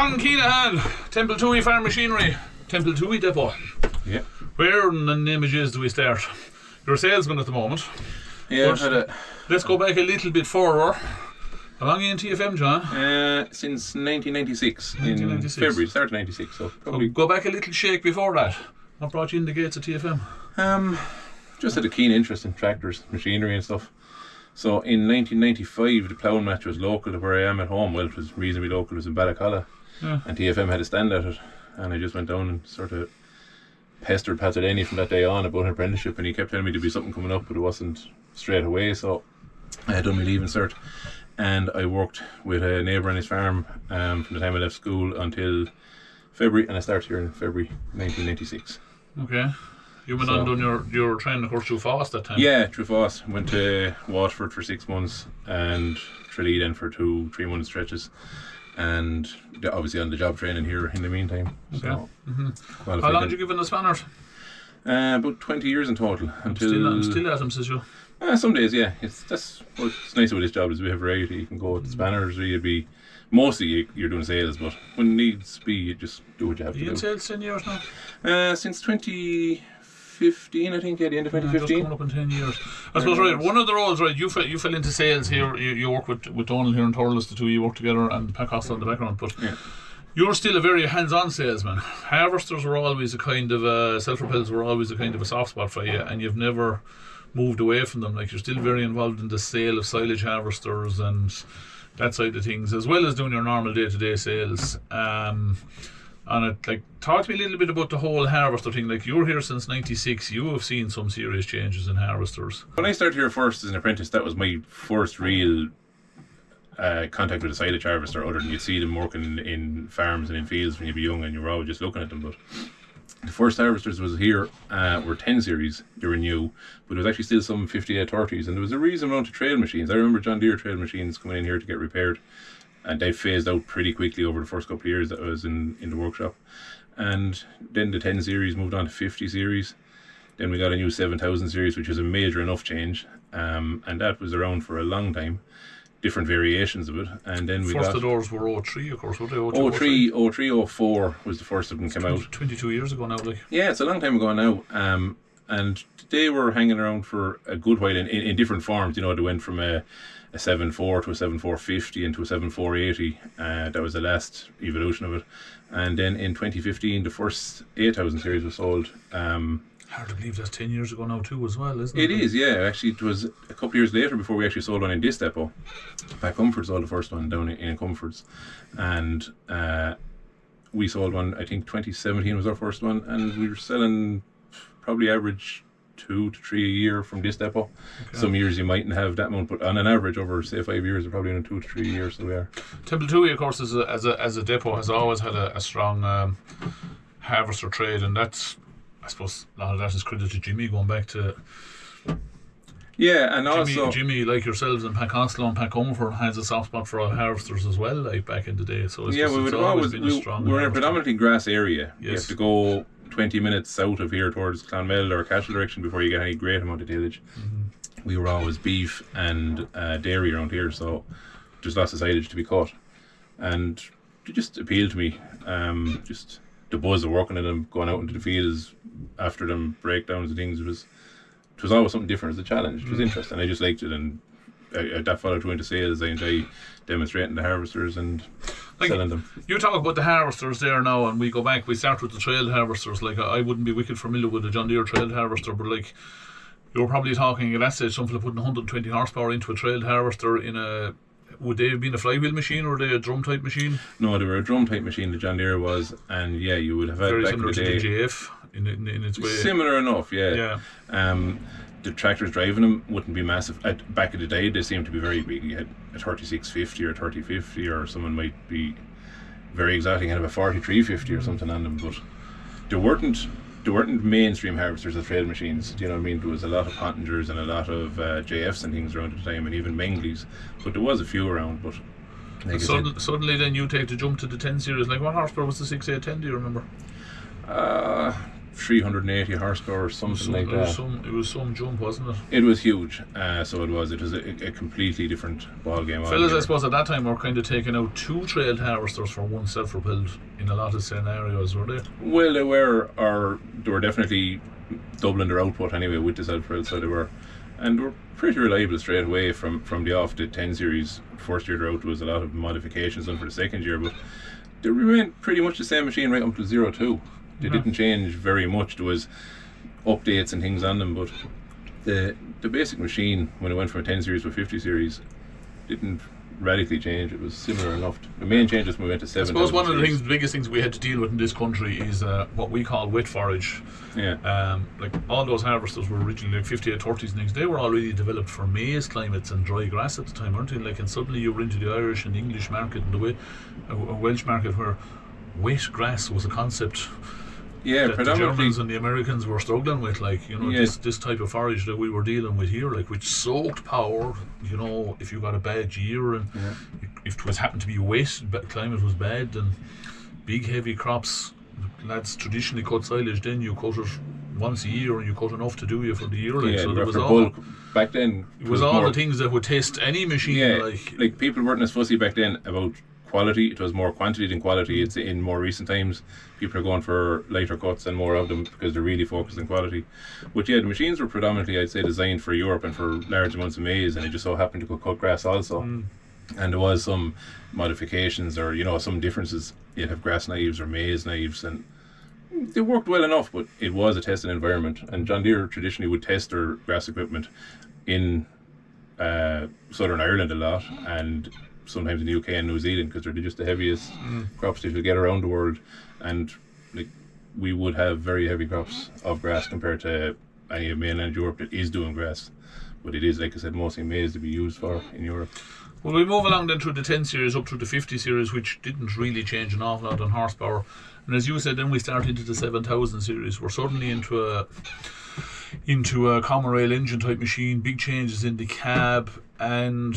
John Kinahan, Temple Toohey Farm Machinery, Temple Toohey Depot. Yeah. Where in the name of Jesus do we start? You're a salesman at the moment. Yeah, let's go back a little bit further. How long are you in TFM, John? Since 1996, in February, start of 96. So probably go back a little shake before that. What brought you in the gates of TFM? Just had a keen interest in tractors, machinery and stuff. So in 1995, the ploughing match was local to where I am at home. Well, it was reasonably local. It was in Ballacalla. Yeah. And TFM had a stand at it. And I just went down and sort of pestered Pat Delaney from that day on about an apprenticeship, and he kept telling me there'd be something coming up, but it wasn't straight away. So I had done my leaving cert, and I worked with a neighbour on his farm from the time I left school until February, and I started here in February 1996. Okay. You went on doing your training, of course, through FOSS that time? Yeah, through FOSS. Went to Waterford for 6 months and Tralee then for 2-3 month stretches, and obviously on the job training here in the meantime. Okay. So, How long did you give in the spanners? About 20 years in total. Until still at them, says you? Some days, yeah. It's nice about this job is we have variety. You can go with the spanners, or you'd be mostly you're doing sales, but when needs be, you just do what you have to do. You in sales 10 years now? Since 2015, I think. Yeah, the end of 2015. Just coming up in 10 years. I suppose, right, one of the roles, right, you fell into sales here. You work with Donald here in Thurles, the two you work together, and Pat Costa in the background, but yeah. You're still a very hands-on salesman. Harvesters were always a kind of self-propels were always a kind of a soft spot for you, and you've never moved away from them. Like, you're still very involved in the sale of silage harvesters and that side of things, as well as doing your normal day-to-day sales. And talk to me a little bit about the whole harvester thing. Like, you're here since '96. You have seen some serious changes in harvesters. When I started here first as an apprentice, that was my first real contact with a silage harvester, other than you'd see them working in farms and in fields when you'd be young and you were always just looking at them. But the first harvesters was here were 10 series. They were new, but there was actually still some 5830s, and there was a reasonable amount of trail machines. I remember John Deere trail machines coming in here to get repaired, and they phased out pretty quickly over the first couple of years that I was in the workshop. And then the 10 series moved on to 50 series. Then we got a new 7000 series, which was a major enough change, and that was around for a long time. Different variations of it, and then we the doors were 03, of course, were they? 03, 04 was the first of them came out. 22 years ago now, like. Yeah, it's a long time ago now. And they were hanging around for a good while in different forms. You know, they went from a 7.4 to a 7.450 into a 7.480. That was the last evolution of it. And then in 2015, the first 8000 series was sold. Hard to believe that's 10 years ago now too, as well, isn't it? It is, yeah. Actually, it was a couple of years later before we actually sold one in this depot. Pat Comforts sold the first one down in Comforts, and we sold one, I think 2017 was our first one, and we were selling probably average 2 to 3 a year from this depot. Okay. Some years you mightn't have that amount, but on an average over say 5 years, we're probably in 2 to 3 years. So we are. Temple Toohey, of course, as a depot has always had a strong harvester trade, and that's, I suppose, a lot of that is credit to Jimmy, going back to. Yeah, and also Jimmy, like yourselves and Pat Costello and Pat Comfort, has a soft spot for all harvesters as well, like back in the day. So yeah, we would always been we're in a predominantly grass area. Yes. You have to go 20 minutes south of here towards Clonmel or Cashel direction before you get any great amount of tillage. Mm-hmm. We were always beef and dairy around here, so there's lots of silage to be cut, and it just appealed to me. Just the buzz of working in them, going out into the fields after them breakdowns and things, it was always something different as a challenge. It was interesting. I just liked it, and that followed through into sales. I enjoy demonstrating the harvesters and selling them. You talk about the harvesters there now, and we go back, we start with the trailed harvesters. Like, I wouldn't be wicked familiar with a John Deere trailed harvester, but like, you're probably talking at that stage something like putting 120 horsepower into a trailed harvester would they have been a flywheel machine, or were they a drum type machine? No, they were a drum type machine, the John Deere was, and yeah, you would have had very back in the day. Very similar to the JF in its way. Similar enough, yeah. The tractors driving them wouldn't be massive. Back in the day, they seemed to be very big. You had a 3650 or 3050, or someone might be very exotic and have a 4350 or something on them, but they weren't mainstream harvesters of trade machines. Do you know what I mean? There was a lot of Pottingers and a lot of JFs and things around at the time, and even Mengleys, but there was a few around. But like suddenly then you take the jump to the 10 series. Like, what horsepower was the 6810, do you remember? 380 horsepower or something like that. It was some jump, wasn't it? It was huge, so it was. It was a completely different ball game. Fellas, I suppose at that time were kind of taking out 2 trailed harvesters for 1 self-propelled in a lot of scenarios, were they? Well, they were definitely doubling their output anyway with the self-propelled, so they were. And they were pretty reliable straight away from the off. The 10 series, first year they're out, there was a lot of modifications done for the second year, but they remained pretty much the same machine right up to 02. They didn't change very much. There was updates and things on them, but the basic machine, when it went from a 10 series to a 50 series, didn't radically change. It was similar enough. The main changes when we went to 7. I suppose one of the biggest things we had to deal with in this country is what we call wet forage. Yeah. Like all those harvesters were originally like 5830s and things. They were already developed for maize climates and dry grass at the time, weren't they? Like, and suddenly you were into the Irish and English market and the way a Welsh market where wet grass was a concept. Yeah, that the predominantly Germans and the Americans were struggling with, like, you know, this type of forage that we were dealing with here, like, which soaked power, you know, if you got a bad year and if it was happened to be wet, climate was bad, then big heavy crops, lads traditionally cut silage, then you cut it once a year and you cut enough to do you for the year, like, so there was all bulk. Back then it was all the things that would test any machine, like people weren't as fussy back then about quality. It was more quantity than quality. It's in more recent times people are going for lighter cuts and more of them because they're really focused on quality. But yeah, the machines were predominantly, I'd say, designed for Europe and for large amounts of maize, and it just so happened to cut grass also. And there was some modifications or, you know, some differences. You'd have grass knives or maize knives, and they worked well enough, but it was a tested environment. And John Deere traditionally would test their grass equipment in Southern Ireland a lot, and sometimes in the UK and New Zealand, because they're just the heaviest crops if you get around the world. And like, we would have very heavy crops of grass compared to any of mainland Europe that is doing grass. But it is, like I said, mostly maize to be used for in Europe. Well, we move along then through the 10 series up through the 50 series, which didn't really change an awful lot on horsepower. And as you said, then we start into the 7000 series. We're suddenly into a common rail engine type machine, big changes in the cab, and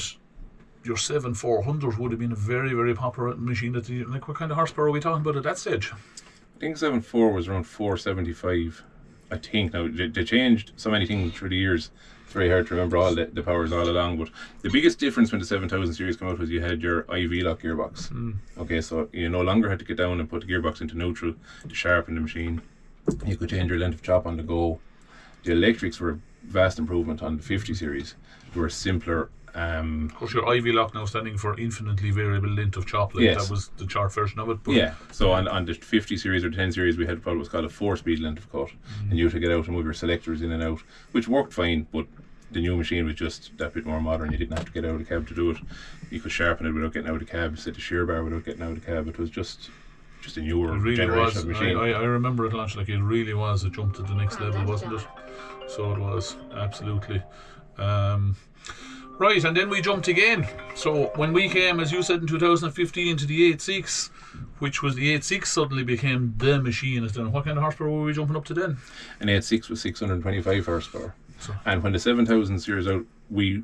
your 7400 would have been a very, very popular machine. Like, what kind of horsepower are we talking about at that stage? I think 74 was around 475. I think now they changed so many things through the years. It's very hard to remember all the powers all along. But the biggest difference when the 7000 series came out was you had your IV lock gearbox. Okay, so you no longer had to get down and put the gearbox into neutral to sharpen the machine. You could change your length of chop on the go. The electrics were a vast improvement on the 50 series. They were simpler. Of course, your IV lock now standing for infinitely variable length of chop. Like, that was the chart version of it. But so on the 50 series or 10 series, we had what was called a 4-speed length of cut, and you had to get out and move your selectors in and out, which worked fine. But the new machine was just that bit more modern. You didn't have to get out of the cab to do it. You could sharpen it without getting out of the cab, set the shear bar without getting out of the cab. It was just a newer generation of machine. I remember it launch, like, it really was a jump to the next level, wasn't it? So it was, absolutely. Right, and then we jumped again. So when we came, as you said, in 2015 to the 8.6, which was the 8.6 suddenly became the machine. What kind of horsepower were we jumping up to then? An 8.6 was 625 horsepower. And when the 7000 series out,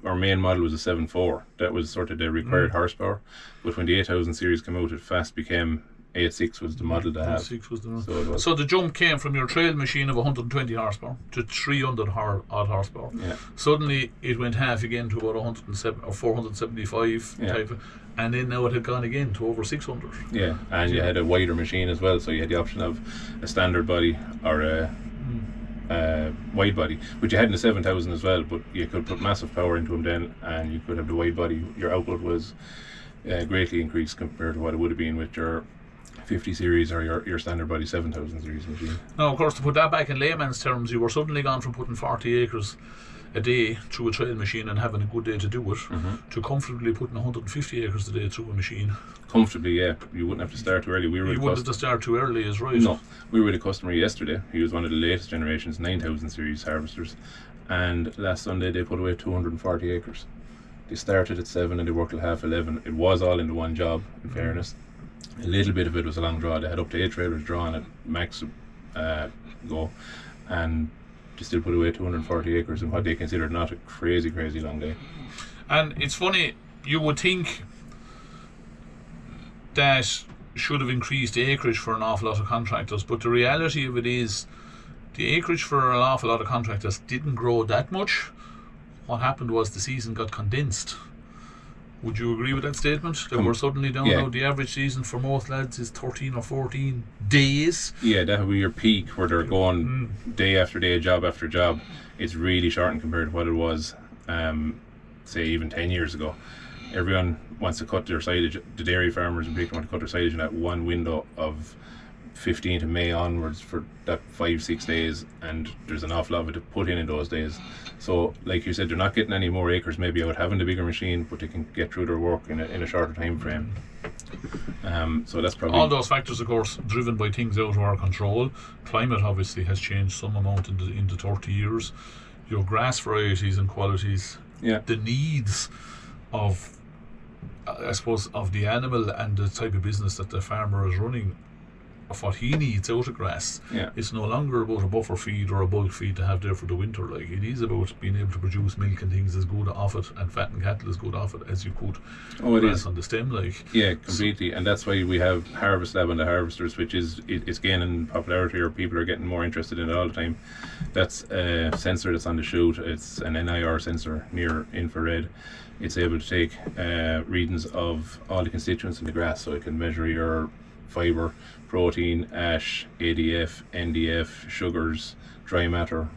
our main model was a 7.4. That was sort of the required horsepower. But when the 8000 series came out, it fast became 8.6 was the model to have. 8.6 was the so the jump came from your trail machine of 120 horsepower to 300 odd horsepower. Yeah. Suddenly it went half again to about 107 or 475 type of, and then now it had gone again to over 600. Yeah, and you had a wider machine as well, so you had the option of a standard body or a wide body, which you had in the 7000 as well, but you could put massive power into them then, and you could have the wide body. Your output was greatly increased compared to what it would have been with your 50 series or your standard body 7000 series machine. Now, of course, to put that back in layman's terms, you were suddenly gone from putting 40 acres a day through a trail machine and having a good day to do it, to comfortably putting 150 acres a day through a machine. Comfortably, yeah. You wouldn't have to start too early. You wouldn't have to start too early, is right. No. We were with a customer yesterday. He was one of the latest generations 9000 series harvesters, and last Sunday they put away 240 acres. They started at 7 and they worked till half 11. It was all into one job, in fairness. A little bit of it was a long draw. They had up to 8 trailers drawn at max go, and they still put away 240 acres in what they considered not a crazy long day. And it's funny, you would think that should have increased acreage for an awful lot of contractors, but the reality of it is the acreage for an awful lot of contractors didn't grow that much. What happened was the season got condensed. Would you agree with that statement? That we're suddenly down now. The average season for most lads is 13 or 14 days. Yeah, that would be your peak where they're going day after day, job after job. It's really shortened compared to what it was, say, even 10 years ago. Everyone wants to cut their silage. The dairy farmers in particular want to cut their silage in that one window of 15th of May onwards for that 5-6 days, and there's an awful lot of it to put in those days. So like you said, they're not getting any more acres maybe out having the bigger machine, but they can get through their work in a shorter time frame. So that's probably all those factors, of course, driven by things out of our control. Climate obviously has changed some amount in the 30 years. Your grass varieties and qualities, the needs of, I suppose, of the animal and the type of business that the farmer is running, of what he needs out of grass. It's no longer about a buffer feed or a bulk feed to have there for the winter. Like, it is about being able to produce milk and things as good off it, and fattened cattle as good off it as you could grass on the stem. Like, completely. And that's why we have Harvest Lab and the Harvesters, which is it's gaining popularity, or people are getting more interested in it all the time. That's a sensor that's on the chute. It's an NIR sensor, near infrared. It's able to take readings of all the constituents in the grass, so it can measure your fibre, protein, ash, ADF, NDF, sugars, dry matter.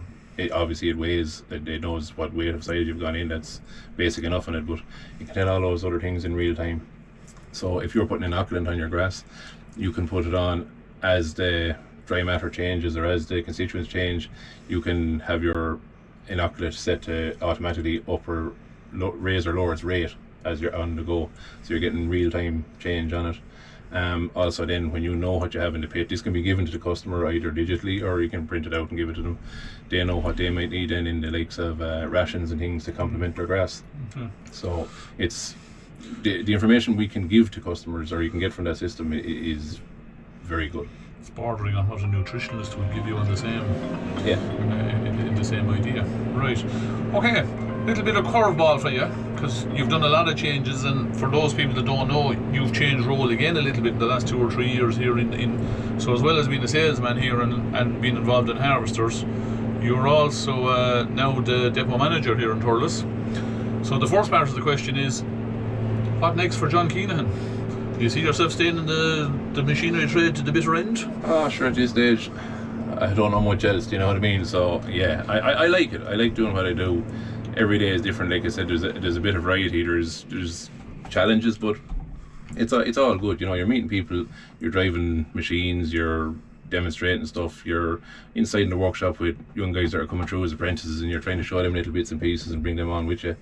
Obviously it weighs, it knows what weight of silage you've gone in. That's basic enough on it, but it can tell all those other things in real time. So if you're putting inoculant on your grass, you can put it on as the dry matter changes or as the constituents change. You can have your inoculant set to automatically up or raise or lower its rate as you're on the go, so you're getting real time change on it. Also then, when you know what you have in the pit, this can be given to the customer either digitally, or you can print it out and give it to them. They know what they might need then in the likes of rations and things to complement their grass. So it's the information we can give to customers, or you can get from that system, is very good. It's bordering on what a nutritionist would give you on the same in the same idea. Right. Okay, little bit of curveball for you, because you've done a lot of changes, and for those people that don't know, you've changed role again a little bit in the last 2 or 3 years here in so as well as being a salesman here and being involved in Harvesters, you're also now the depot manager here in Thurles. So the first part of the question is, what next for John Kinahan? Do you see yourself staying in the machinery trade to the bitter end? Sure, at this stage I don't know much else, do you know what I mean? So yeah, I like it. I like doing what I do. Every day is different. Like I said, there's a bit of variety. There's challenges, but it's all good. You know, you're meeting people, you're driving machines, you're demonstrating stuff, you're inside in the workshop with young guys that are coming through as apprentices, and you're trying to show them little bits and pieces and bring them on with you.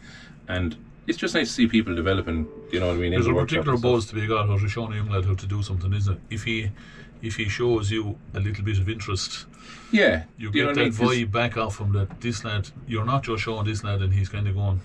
And it's just nice to see people developing, you know what I mean? There's a particular buzz to be got out of showing a young lad how to do something, isn't it? If he shows you a little bit of interest, you get that vibe back off him that this lad, you're not just showing this lad and he's kind of going,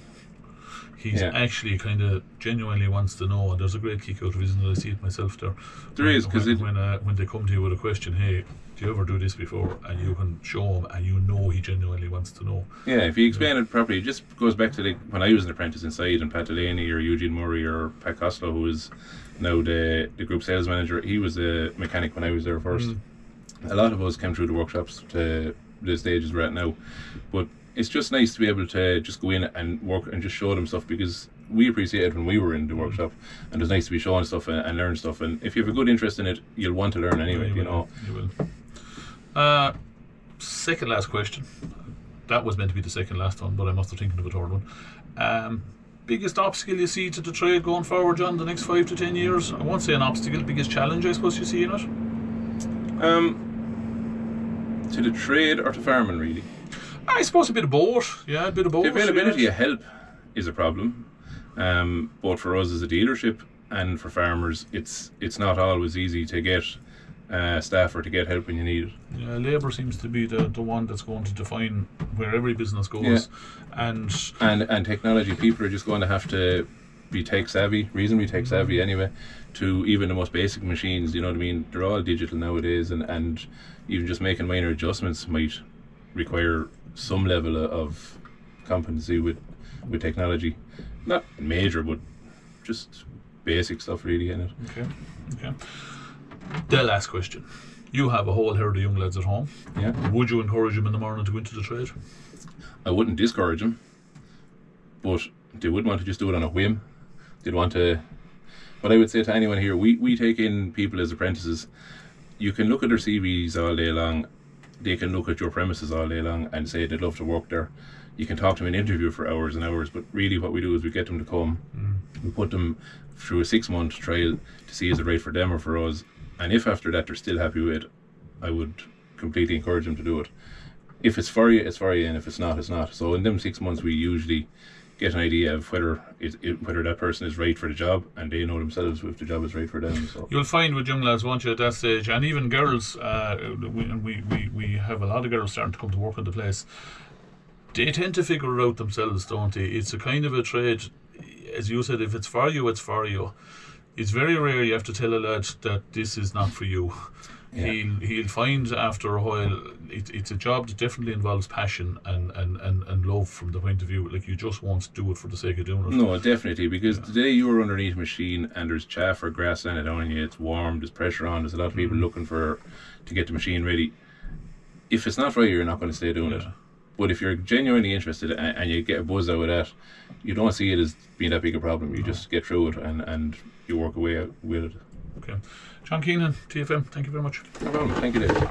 he's actually kind of genuinely wants to know. And there's a great kick out of it, isn't it? I see it myself there. There is, because when they come to you with a question, hey, do you ever do this before? And you can show him, and you know he genuinely wants to know. Yeah, if you explain it properly, it just goes back to when I was an apprentice inside, and Pat Delaney or Eugene Murray or Pat Costello, who is now the group sales manager, he was a mechanic when I was there first. A lot of us came through the workshops to the stages we're at now, but it's just nice to be able to just go in and work and just show them stuff, because we appreciated when we were in the workshop, and it's nice to be showing stuff and learn stuff. And if you have a good interest in it, you'll want to learn anyway. You know. You will. Second last question. That was meant to be the second last one, but I must have thinking of a third one. Biggest obstacle you see to the trade going forward, John, the next 5 to 10 years? I won't say an obstacle. Biggest challenge, I suppose, you see in it. To the trade or to farming, really? I suppose a bit of both. Yeah, a bit of both. The availability of help is a problem, both for us as a dealership and for farmers. It's not always easy to get staff or to get help when you need it. Yeah, labour seems to be the one that's going to define where every business goes. And technology. People are just going to have to be tech savvy, reasonably tech savvy anyway, to even the most basic machines. You know what I mean? They're all digital nowadays, and even just making minor adjustments might require some level of competency with technology. Not major, but just basic stuff really in it. Okay. The last question. You have a whole herd of young lads at home. Yeah. Would you encourage them in the morning to go into the trade? I wouldn't discourage them, but they would want to just do it on a whim. They'd want to. What I would say to anyone here, we take in people as apprentices. You can look at their CVs all day long. They can look at your premises all day long and say they'd love to work there. You can talk to them in interview for hours and hours, but really what we do is we get them to come. We put them through a 6-month trial to see is it right for them or for us. And if after that they're still happy with it, I would completely encourage them to do it. If it's for you, it's for you, and if it's not, it's not. So in them 6 months, we usually get an idea of whether that person is right for the job, and they know themselves if the job is right for them. So you'll find with young lads, won't you, at that stage, and even girls, we have a lot of girls starting to come to work in the place. They tend to figure it out themselves, don't they? It's a kind of a trade, as you said, if it's for you, it's for you. It's very rare you have to tell a lad that this is not for you. Yeah. He'll find after a while it's a job that definitely involves passion and love from the point of view, like you just won't do it for the sake of doing it. No, definitely, because today you're underneath a machine and there's chaff or grass on it on you, it's warm, there's pressure on, there's a lot of people looking to get the machine ready. If it's not for you, you're not going to stay doing it. But if you're genuinely interested and you get a buzz out of that, you don't see it as being that big a problem. You just get through it and you work away with it. Okay. John Kinahan, TFM, thank you very much. No problem. Thank you, Dave.